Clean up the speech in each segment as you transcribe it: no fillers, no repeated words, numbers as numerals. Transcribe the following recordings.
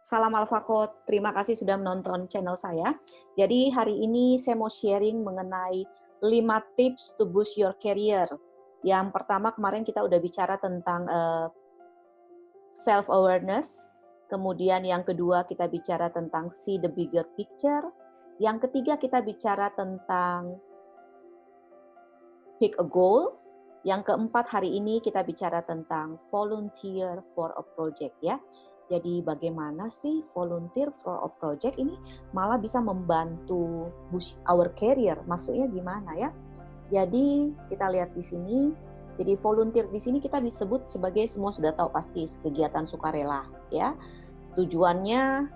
Salam Alfacode, terima kasih sudah menonton channel saya. Jadi hari ini saya mau sharing mengenai 5 tips to boost your career. Yang pertama kemarin kita udah bicara tentang self-awareness. Kemudian yang kedua kita bicara tentang see the bigger picture. Yang ketiga kita bicara tentang pick a goal. Yang keempat hari ini kita bicara tentang volunteer for a project ya. Jadi bagaimana sih volunteer for a project ini malah bisa membantu boost our career? Maksudnya gimana ya? Jadi kita lihat di sini. Jadi volunteer di sini kita disebut sebagai semua sudah tahu pasti kegiatan sukarela ya. Tujuannya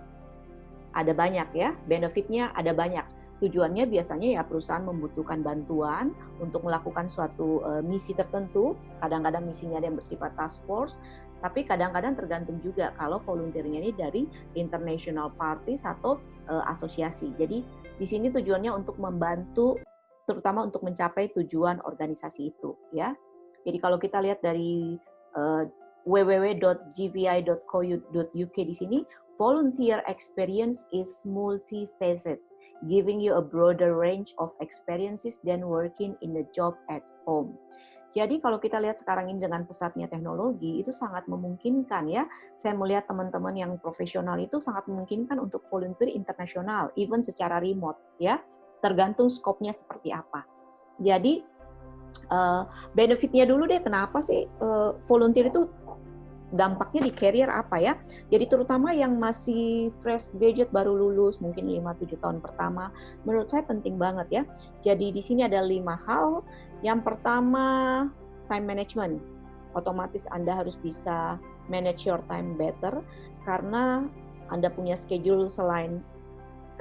ada banyak ya, benefitnya ada banyak. Tujuannya biasanya ya perusahaan membutuhkan bantuan untuk melakukan suatu misi tertentu. Kadang-kadang misinya ada yang bersifat task force, tapi kadang-kadang tergantung juga kalau volunteernya ini dari international parties atau asosiasi. Jadi di sini tujuannya untuk membantu, terutama untuk mencapai tujuan organisasi itu, ya. Jadi kalau kita lihat dari www.gvi.co.uk di sini, volunteer experience is multifaceted, giving you a broader range of experiences than working in a job at home. Jadi kalau kita lihat sekarang ini dengan pesatnya teknologi, itu sangat memungkinkan ya. Saya melihat teman-teman yang profesional itu sangat memungkinkan untuk volunteer internasional, even secara remote ya. Tergantung skopnya seperti apa. Jadi benefitnya dulu deh, kenapa sih volunteer itu dampaknya di career apa ya? Jadi terutama yang masih fresh graduate baru lulus mungkin 5-7 tahun pertama, menurut saya penting banget ya. Jadi di sini ada 5 hal. Yang pertama, time management. Otomatis Anda harus bisa manage your time better karena Anda punya schedule selain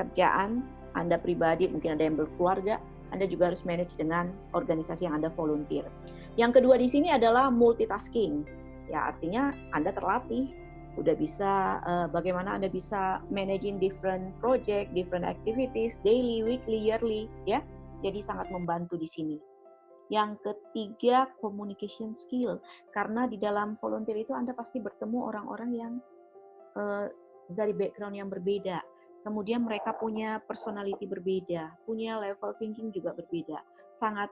kerjaan, Anda pribadi, mungkin ada yang berkeluarga, Anda juga harus manage dengan organisasi yang Anda volunteer. Yang kedua di sini adalah multitasking. Ya, artinya Anda terlatih, udah bisa bagaimana Anda bisa managing different project, different activities, daily, weekly, yearly, ya. Jadi sangat membantu di sini. Yang ketiga, communication skill. Karena di dalam volunteer itu Anda pasti bertemu orang-orang yang dari background yang berbeda. Kemudian mereka punya personality berbeda, punya level thinking juga berbeda. Sangat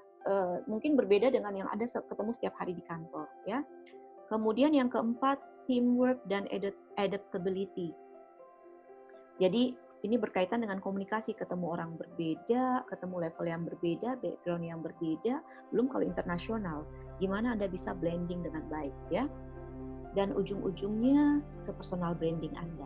mungkin berbeda dengan yang Anda ketemu setiap hari di kantor, ya. Kemudian yang keempat, teamwork dan adaptability. Jadi ini berkaitan dengan komunikasi, ketemu orang berbeda, ketemu level yang berbeda, background yang berbeda, belum kalau internasional, gimana Anda bisa blending dengan baik ya. Dan ujung-ujungnya ke personal branding Anda.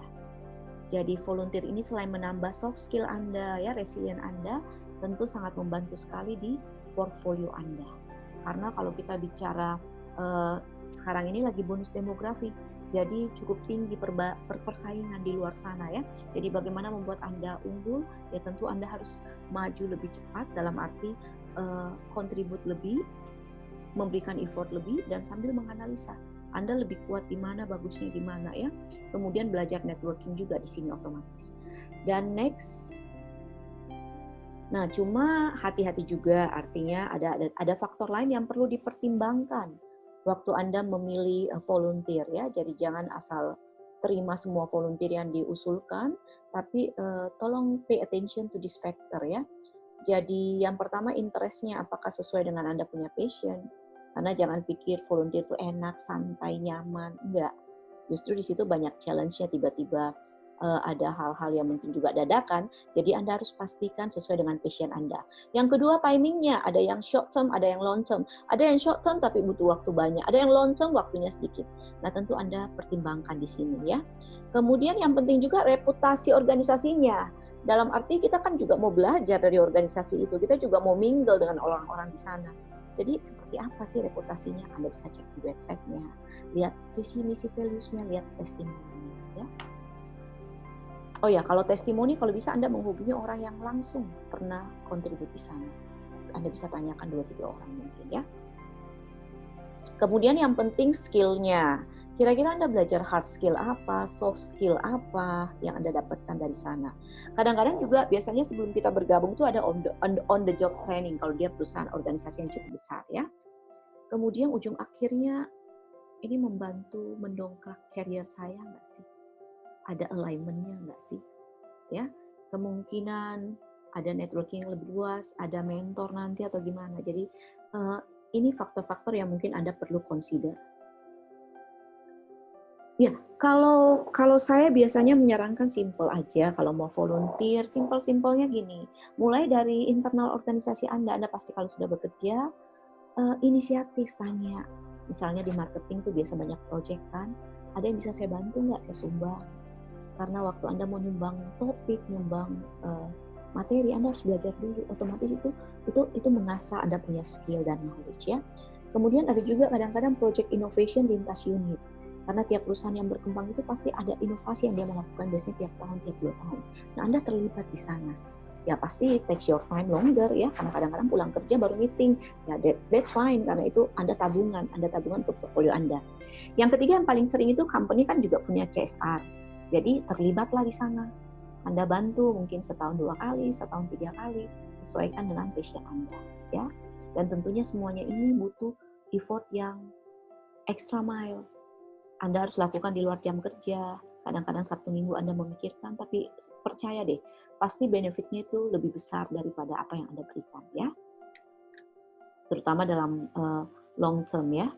Jadi volunteer ini selain menambah soft skill Anda ya, resilient Anda, tentu sangat membantu sekali di portfolio Anda. Karena kalau kita bicara sekarang ini lagi bonus demografi, jadi cukup tinggi persaingan di luar sana ya. Jadi bagaimana membuat Anda unggul? Ya tentu Anda harus maju lebih cepat dalam arti kontribut lebih, memberikan effort lebih, dan sambil menganalisa. Anda lebih kuat di mana, bagusnya di mana ya. Kemudian belajar networking juga di sini otomatis. Dan next, nah cuma hati-hati juga, artinya ada faktor lain yang perlu dipertimbangkan waktu Anda memilih volunteer ya. Jadi jangan asal terima semua volunteer yang diusulkan, tapi tolong pay attention to this factor ya. Jadi yang pertama interestnya apakah sesuai dengan Anda punya passion. Karena jangan pikir volunteer itu enak, santai, nyaman. Enggak. Justru di situ banyak challenge-nya, tiba-tiba ada hal-hal yang mungkin juga dadakan. Jadi Anda harus pastikan sesuai dengan passion Anda. Yang kedua timingnya, ada yang short term, ada yang long term. Ada yang short term tapi butuh waktu banyak. Ada yang long term waktunya sedikit. Nah tentu Anda pertimbangkan di sini ya. Kemudian yang penting juga reputasi organisasinya. Dalam arti kita kan juga mau belajar dari organisasi itu. Kita juga mau mingle dengan orang-orang di sana. Jadi seperti apa sih reputasinya? Anda bisa cek di websitenya, lihat visi, misi, values-nya, lihat testimoni ya. Oh ya, kalau testimoni, kalau bisa Anda menghubungi orang yang langsung pernah kontribusi sana. Anda bisa tanyakan 2-3 orang mungkin ya. Kemudian yang penting skill-nya. Kira-kira Anda belajar hard skill apa, soft skill apa yang Anda dapatkan dari sana. Kadang-kadang juga biasanya sebelum kita bergabung itu ada on the job training kalau dia perusahaan organisasi yang cukup besar ya. Kemudian ujung akhirnya ini membantu mendongkrak career saya nggak sih? ada alignment-nya nggak sih? Ya, kemungkinan ada networking lebih luas, ada mentor nanti atau gimana. Jadi ini faktor-faktor yang mungkin Anda perlu consider. Ya, kalau saya biasanya menyarankan simple aja kalau mau volunteer, simpel-simpelnya gini. Mulai dari internal organisasi Anda pasti kalau sudah bekerja, inisiatif tanya. Misalnya di marketing tuh biasa banyak project kan, ada yang bisa saya bantu nggak? Saya sumbang. Karena waktu Anda mau nyumbang topik, nyumbang materi, Anda harus belajar dulu. Otomatis itu mengasah Anda punya skill dan knowledge ya. Kemudian ada juga kadang-kadang project innovation lintas unit. Karena tiap perusahaan yang berkembang itu pasti ada inovasi yang dia melakukan biasanya tiap tahun, tiap 2 tahun. Nah, Anda terlibat di sana. Ya pasti takes your time longer ya, karena kadang-kadang pulang kerja baru meeting. Ya that's fine, karena itu Anda tabungan untuk portfolio Anda. Yang ketiga yang paling sering itu company kan juga punya CSR. Jadi terlibatlah di sana. Anda bantu mungkin setahun 2 kali, setahun 3 kali, sesuaikan dengan passion Anda ya. Dan tentunya semuanya ini butuh effort yang extra mile. Anda harus lakukan di luar jam kerja, kadang-kadang Sabtu Minggu Anda memikirkan, tapi percaya deh, pasti benefitnya itu lebih besar daripada apa yang Anda berikan ya. Terutama dalam long term ya.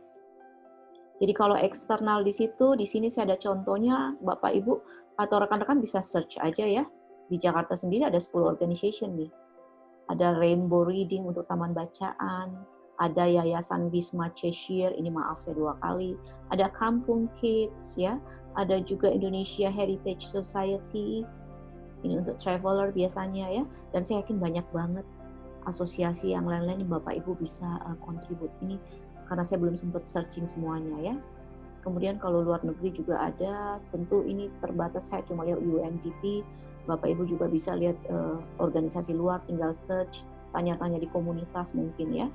Jadi kalau eksternal di sini saya ada contohnya, Bapak Ibu atau rekan-rekan bisa search aja ya. Di Jakarta sendiri ada 10 organization nih. Ada Rainbow Reading untuk taman bacaan, ada Yayasan Wisma Cheshire, ini maaf saya 2 kali, ada Kampung Kids ya, ada juga Indonesia Heritage Society, ini untuk traveler biasanya ya, dan saya yakin banyak banget asosiasi yang lain-lain yang Bapak Ibu bisa contribute ini, karena saya belum sempat searching semuanya ya. Kemudian kalau luar negeri juga ada, tentu ini terbatas, saya cuma lihat UNDP, Bapak Ibu juga bisa lihat organisasi luar, tinggal search, tanya-tanya di komunitas mungkin ya.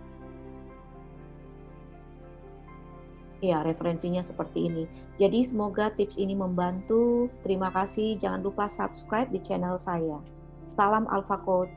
Ya, referensinya seperti ini. Jadi semoga tips ini membantu. Terima kasih, jangan lupa subscribe di channel saya. Salam Alpha Code.